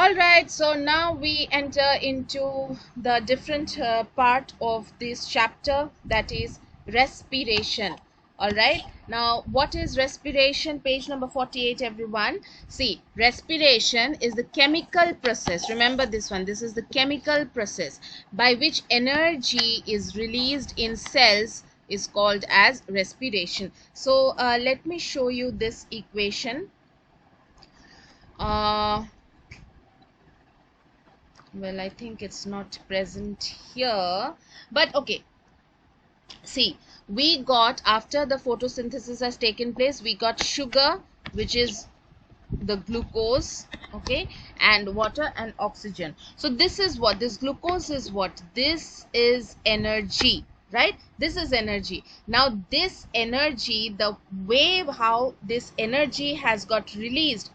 All right, so now we enter into the different part of this chapter, that is respiration. All right, now what is respiration? Page number 48, everyone. See, respiration is the chemical process. Remember this one. This is the chemical process by which energy is released in cells, is called as respiration. So let me show you this equation. Well, I think it's not present here, but okay. See, we got, after the photosynthesis has taken place, we got sugar, which is the glucose, okay, and water and oxygen. So this is what, this glucose is what, this is energy, right? This is energy. Now this energy, the way how this energy has got released,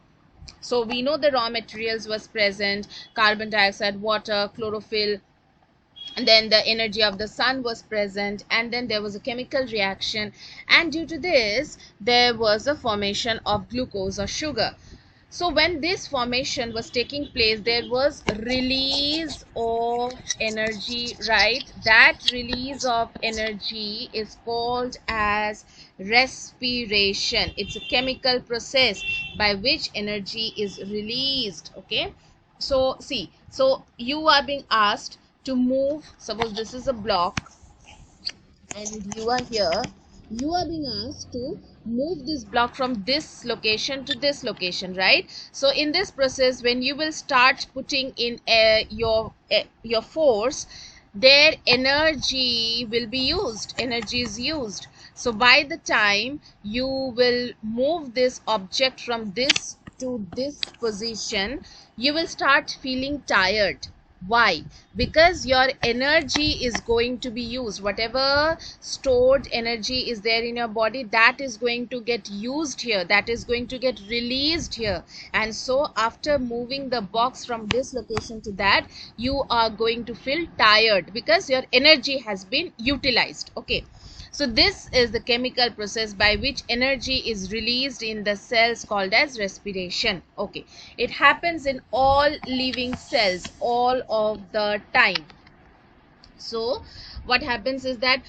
so we know the raw materials was present: carbon dioxide, water, chlorophyll, and then the energy of the sun was present, and then there was a chemical reaction, and due to this there was a formation of glucose or sugar. So when this formation was taking place, there was release of energy, right? That release of energy is called as respiration. It's a chemical process by which energy is released, okay? So see, so you are being asked to move, suppose this is a block and you are here, you are being asked to move this block from this location to this location, right? So in this process, when you will start putting in your force, their energy will be used, energy is used. So by the time you will move this object from this to this position, you will start feeling tired. Why? Because your energy is going to be used. Whatever stored energy is there in your body, that is going to get used here, that is going to get released here. And so after moving the box from this location to that, you are going to feel tired because your energy has been utilized, okay? So this is the chemical process by which energy is released in the cells, called as respiration, okay? It happens in all living cells all of the time. So what happens is that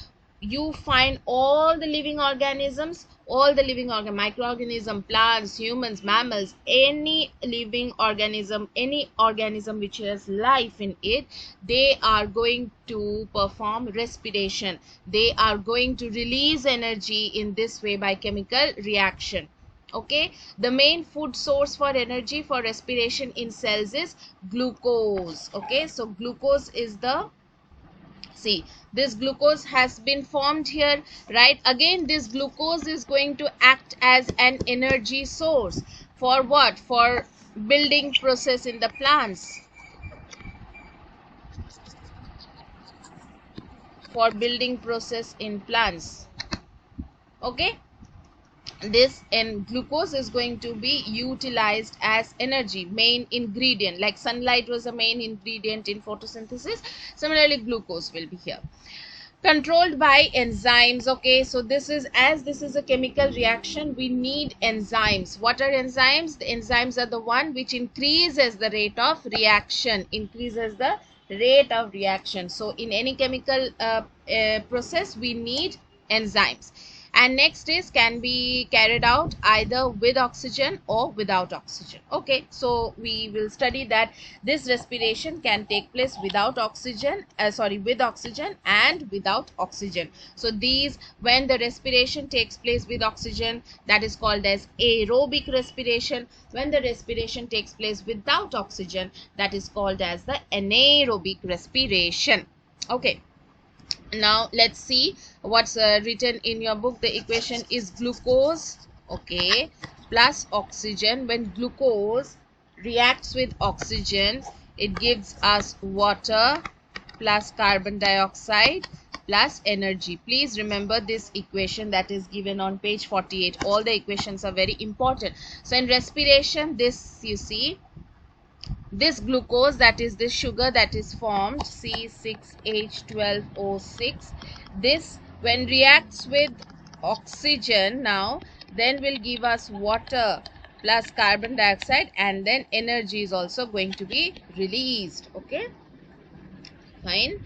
you find all the living organisms, microorganism, plants, humans, mammals, any living organism, any organism which has life in it, they are going to perform respiration. They are going to release energy in this way by chemical reaction, okay? The main food source for energy for respiration in cells is glucose, okay? So glucose is the, see, this glucose has been formed here, right? Again, this glucose is going to act as an energy source for what? For building process in the plants, for building process in plants, okay? This, and glucose is going to be utilized as energy, main ingredient. Like sunlight was a main ingredient in photosynthesis, similarly glucose will be here. Controlled by enzymes, okay? So this is, as this is a chemical reaction, we need enzymes. What are enzymes? The enzymes are the one which increases the rate of reaction, increases the rate of reaction. So in any chemical process, we need enzymes. And next is, can be carried out either with oxygen or without oxygen, okay? So we will study that this respiration can take place without oxygen, with oxygen and without oxygen. So these, when the respiration takes place with oxygen, that is called as aerobic respiration. When the respiration takes place without oxygen, that is called as the anaerobic respiration, okay? Now let's see what's written in your book. The equation is glucose, okay, plus oxygen. When glucose reacts with oxygen, it gives us water plus carbon dioxide plus energy. Please remember this equation that is given on page 48. All the equations are very important. So in respiration, this, you see, this glucose, that is this sugar that is formed, C6H12O6, this when reacts with oxygen, now then will give us water plus carbon dioxide, and then energy is also going to be released. Okay, fine.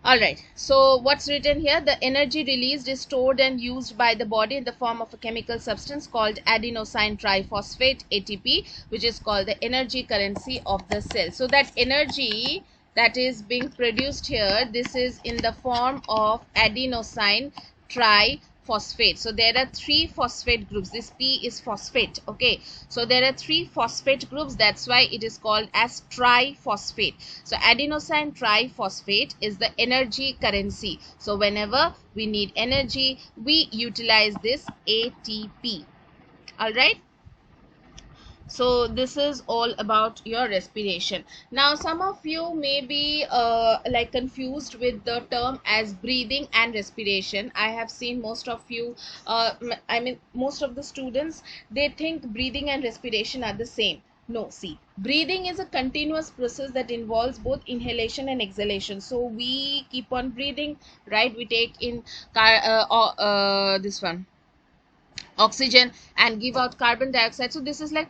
All right, so what's written here? The energy released is stored and used by the body in the form of a chemical substance called adenosine triphosphate, ATP, which is called the energy currency of the cell. So that energy that is being produced here, this is in the form of adenosine triphosphate. So there are three phosphate groups. This P is phosphate. Okay, so there are three phosphate groups. That's why it is called as triphosphate. So adenosine triphosphate is the energy currency. So whenever we need energy, we utilize this ATP. All right. So this is all about your respiration. Now some of you may be like confused with the term as breathing and respiration. I have seen most of you, I mean most of the students, they think breathing and respiration are the same. No, see, breathing is a continuous process that involves both inhalation and exhalation. So we keep on breathing, right? We take in this one oxygen and give out carbon dioxide. So this is like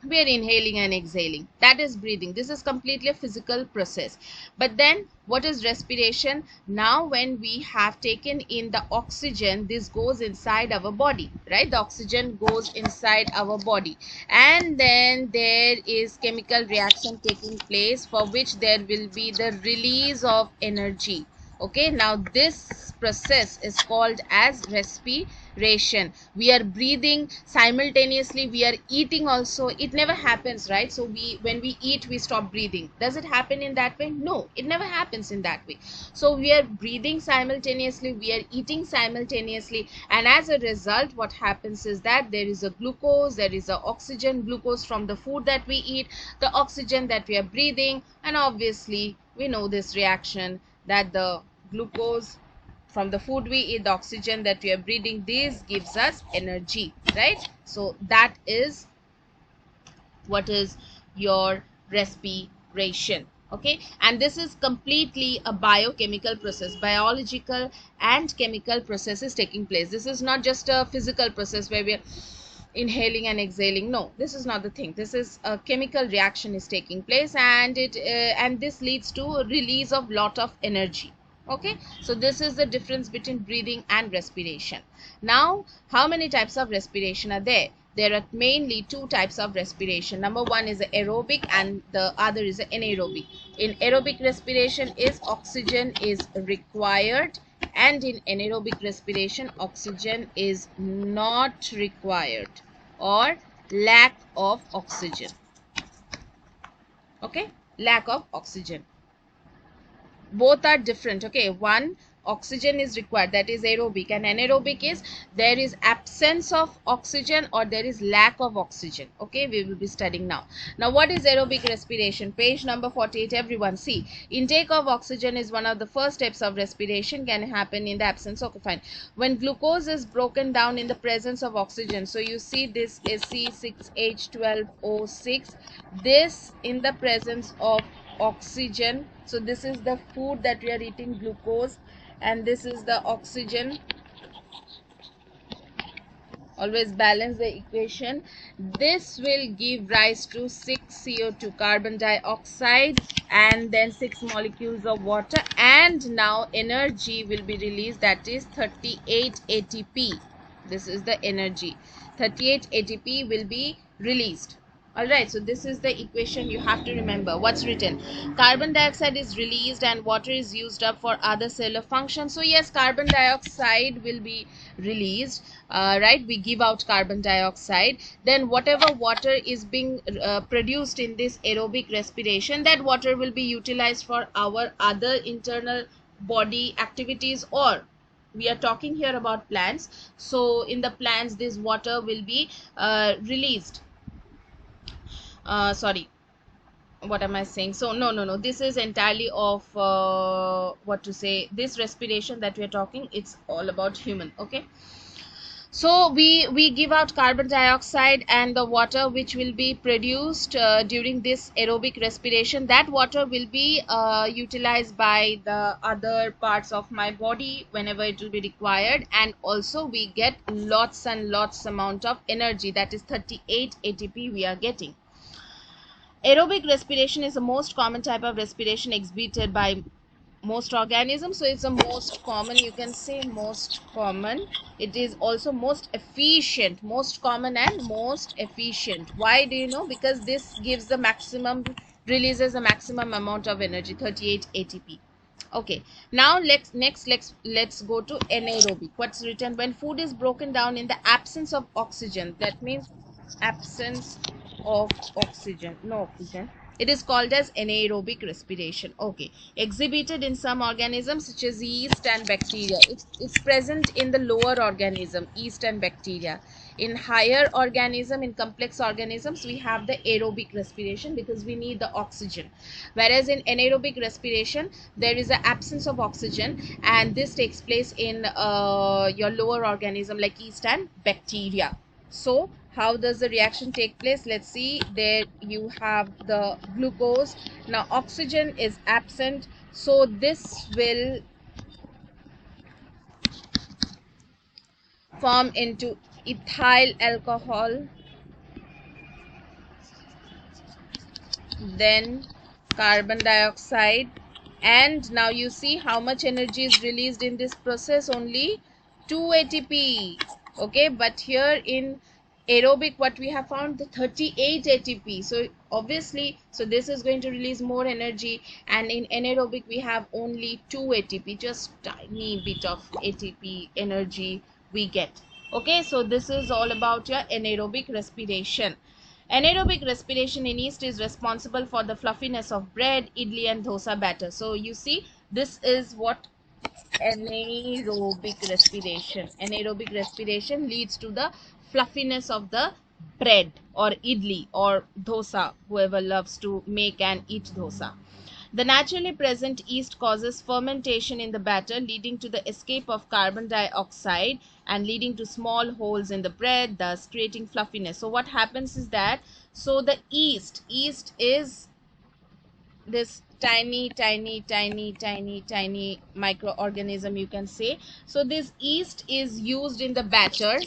we are inhaling and exhaling. That is breathing. This is completely a physical process. But then what is respiration? Now when we have taken in the oxygen, this goes inside our body, right? The oxygen goes inside our body, and then there is chemical reaction taking place, for which there will be the release of energy. Okay, now this process is called as respiration. We are breathing simultaneously, we are eating also. It never happens, right? So when we eat, we stop breathing. Does it happen in that way? No, it never happens in that way. So we are breathing simultaneously, we are eating simultaneously, and as a result what happens is that there is a glucose, there is a oxygen, glucose from the food that we eat, the oxygen that we are breathing, and obviously we know this reaction, that the glucose from the food we eat, the oxygen that we are breathing, this gives us energy, right? So that is what is your respiration. Okay, and this is completely a biochemical process. Biological and chemical processes taking place. This is not just a physical process where we are inhaling and exhaling. No, this is not the thing. This is a chemical reaction is taking place, and this leads to a release of lot of energy. Okay, so this is the difference between breathing and respiration. Now how many types of respiration are there? There are mainly two types of respiration. Number one is aerobic and the other is anaerobic. In aerobic respiration is oxygen is required, and in anaerobic respiration oxygen is not required or lack of oxygen. Okay, lack of oxygen. Both are different. Okay, one, oxygen is required, that is aerobic, and anaerobic is there is absence of oxygen or there is lack of oxygen. Okay, we will be studying now. Now what is aerobic respiration? Page number 48, everyone. See, intake of oxygen is one of the first steps of respiration, can happen in the absence of, fine, when glucose is broken down in the presence of oxygen. So you see this is C6H12O6, this in the presence of oxygen. So this is the food that we are eating, glucose, and this is the oxygen. Always balance the equation. This will give rise to 6 CO2, carbon dioxide, and then 6 molecules of water, and now energy will be released, that is 38 ATP. This is the energy. 38 ATP will be released. Alright, so this is the equation you have to remember. What's written? Carbon dioxide is released and water is used up for other cellular functions. So yes, carbon dioxide will be released, right? We give out carbon dioxide. Then whatever water is being produced in this aerobic respiration, that water will be utilized for our other internal body activities, or we are talking here about plants. So in the plants, this water will be released. Sorry, what am I saying? So no, this is entirely of what to say, this respiration that we are talking, it's all about human. Okay, So we give out carbon dioxide and the water which will be produced during this aerobic respiration. That water will be utilized by the other parts of my body whenever it will be required, and also we get lots and lots amount of energy, that is 38 ATP we are getting. Aerobic respiration is the most common type of respiration exhibited by most organisms. So it's the most common, you can say most common. It is also most efficient, most common and most efficient. Why do you know? Because this gives the maximum, releases the maximum amount of energy, 38 ATP. Okay, now let's go to anaerobic. What's written? When food is broken down in the absence of oxygen, that means absence of oxygen, no oxygen, it is called as anaerobic respiration. Okay, exhibited in some organisms such as yeast and bacteria. It's present in the lower organism, yeast and bacteria. In higher organism, in complex organisms, we have the aerobic respiration because we need the oxygen. Whereas in anaerobic respiration, there is an absence of oxygen, and this takes place in your lower organism like yeast and bacteria. So how does the reaction take place? Let's see. There you have the glucose. Now oxygen is absent, so this will form into ethyl alcohol, then carbon dioxide, and now you see how much energy is released in this process, only 2 ATP. Okay, but here in aerobic what we have found, the 38 ATP. So obviously, so this is going to release more energy, and in anaerobic we have only 2 ATP, just tiny bit of ATP energy we get. Okay, so this is all about your anaerobic respiration. Anaerobic respiration in yeast is responsible for the fluffiness of bread, idli and dosa batter. So you see, this is what anaerobic respiration. Anaerobic respiration leads to the fluffiness of the bread or idli or dosa, whoever loves to make and eat dosa. The naturally present yeast causes fermentation in the batter, leading to the escape of carbon dioxide and leading to small holes in the bread, thus creating fluffiness. So what happens is that, so the yeast is this tiny microorganism, you can say. So this yeast is used in the batter.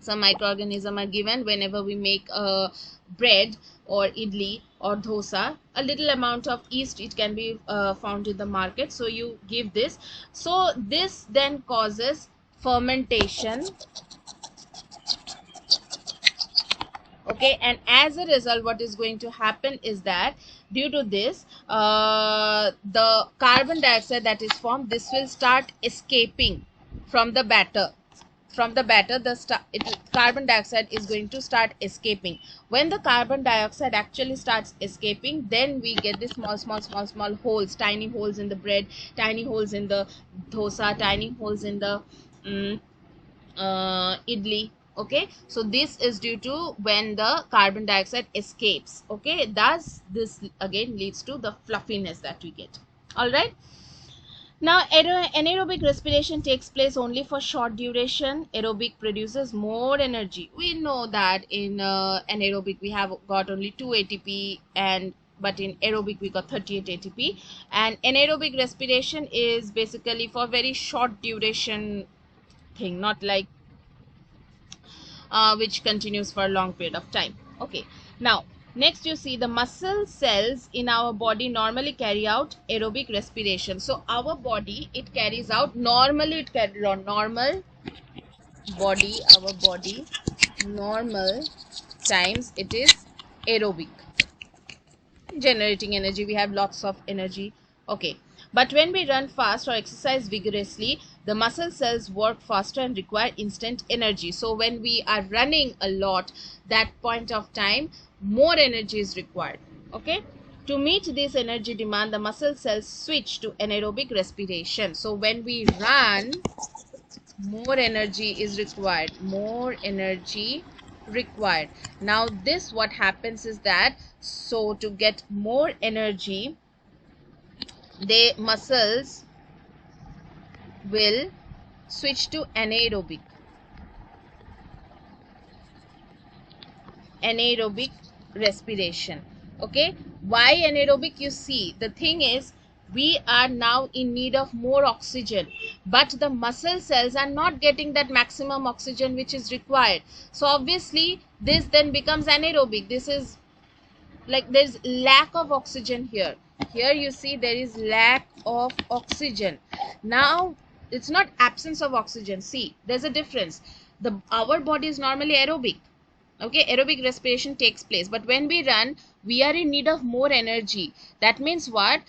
Some microorganisms are given whenever we make a bread or idli or dosa. A little amount of yeast, it can be found in the market, so you give this. So this then causes fermentation. Okay, and as a result what is going to happen is that due to this the carbon dioxide that is formed, this will start escaping from the batter. From the batter, carbon dioxide is going to start escaping. When the carbon dioxide actually starts escaping, then we get this small holes, tiny holes in the bread, tiny holes in the dosa, tiny holes in the idli. Okay, so this is due to when the carbon dioxide escapes. Okay, thus this again leads to the fluffiness that we get. All right, now anaerobic respiration takes place only for short duration. Aerobic produces more energy. We know that in anaerobic we have got only 2 ATP, and but in aerobic we got 38 ATP. And anaerobic respiration is basically for very short duration thing, not like which continues for a long period of time. Okay, now next you see the muscle cells in our body normally carry out aerobic respiration. So our body, it carries out normally, it carries on normal body, our body normal times it is aerobic, generating energy. We have lots of energy. Okay, but when we run fast or exercise vigorously, the muscle cells work faster and require instant energy. So when we are running a lot, that point of time, more energy is required. Okay, to meet this energy demand, the muscle cells switch to anaerobic respiration. So when we run, more energy is required, more energy required. Now this, what happens is that, so to get more energy, the muscles will switch to anaerobic. anaerobic respiration. Okay, why anaerobic? You see, the thing is, we are now in need of more oxygen, but the muscle cells are not getting that maximum oxygen which is required. So obviously this then becomes anaerobic. This is like there's lack of oxygen here. Here you see there is lack of oxygen. Now it's not absence of oxygen. See, there's a difference. Our body is normally aerobic. Okay, aerobic respiration takes place, but when we run, we are in need of more energy. That means what?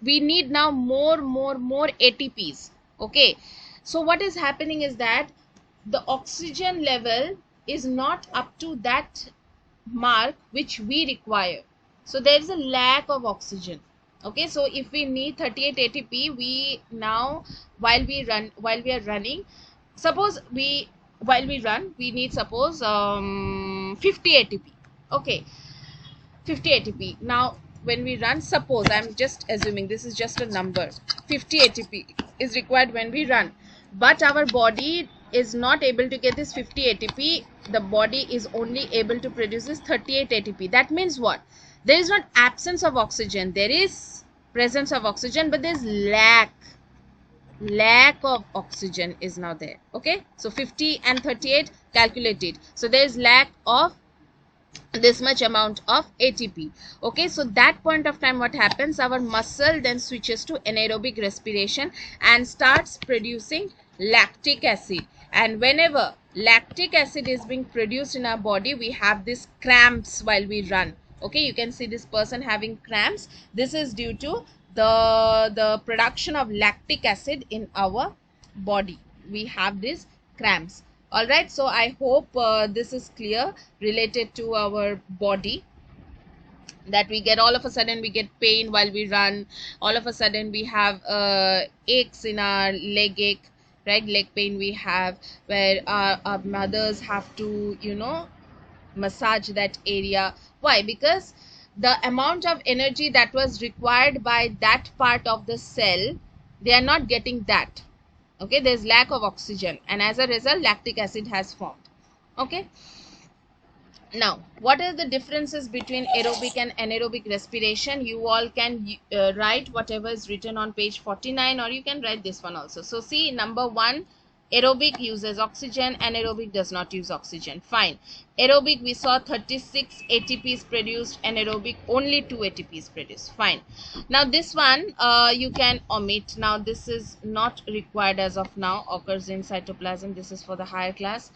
We need now more ATPs. Okay, so what is happening is that the oxygen level is not up to that mark which we require. So there is a lack of oxygen. Okay, so if we need 38 ATP, we now while we are running, suppose while we run we need, suppose 50 ATP. Okay, 50 ATP. Now when we run, suppose, I'm just assuming, this is just a number, 50 ATP is required when we run, but our body is not able to get this 50 ATP. The body is only able to produce this 38 ATP. That means what? There is not absence of oxygen, there is presence of oxygen, but there is lack of oxygen is now there. Okay, so 50 and 38, calculate it. So there is lack of this much amount of ATP. Okay, so that point of time, what happens? Our muscle then switches to anaerobic respiration and starts producing lactic acid. And whenever lactic acid is being produced in our body, we have this cramps while we run. Okay, you can see this person having cramps. This is due to the production of lactic acid in our body. We have these cramps. All right, so I hope this is clear related to our body, that we get, all of a sudden we get pain while we run, all of a sudden we have aches in our leg ache, right? Leg pain we have, where our mothers have to, you know, massage that area. Why? Because the amount of energy that was required by that part of the cell, they are not getting that. Okay, there's lack of oxygen, and as a result lactic acid has formed. Okay, now what are the differences between aerobic and anaerobic respiration? You all can write whatever is written on page 49, or you can write this one also. So see, number one, aerobic uses oxygen, anaerobic does not use oxygen. Fine. Aerobic, we saw 36 ATPs produced, anaerobic only 2 ATPs produced. Fine. Now this one you can omit. Now this is not required as of now, occurs in cytoplasm. This is for the higher class.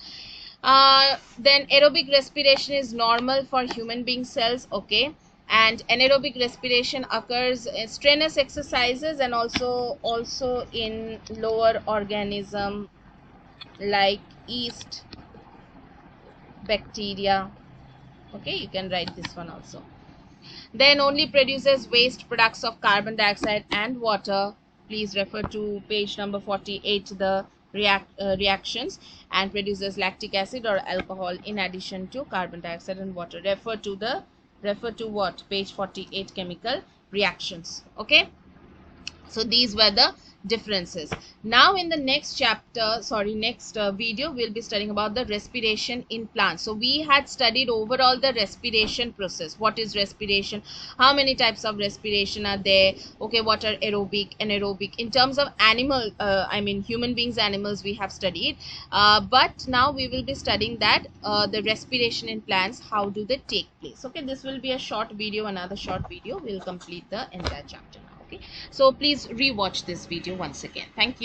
Then aerobic respiration is normal for human being cells. Okay, and anaerobic respiration occurs in strenuous exercises and also in lower organism like yeast, bacteria. Okay, you can write this one also. Then only produces waste products of carbon dioxide and water. Please refer to page number 48, the reactions, and produces lactic acid or alcohol in addition to carbon dioxide and water. Refer to what? Page 48, chemical reactions. Okay, so these were the differences. Now in the next chapter, next video, we'll be studying about the respiration in plants. So we had studied overall the respiration process. What is respiration? How many types of respiration are there? Okay, what are aerobic, anaerobic? In terms of animal, I mean human beings, animals, we have studied. But now we will be studying that the respiration in plants, how do they take place? Okay, this will be a short video, another short video. We'll complete the entire chapter now. Okay, so please rewatch this video once again. Thank you.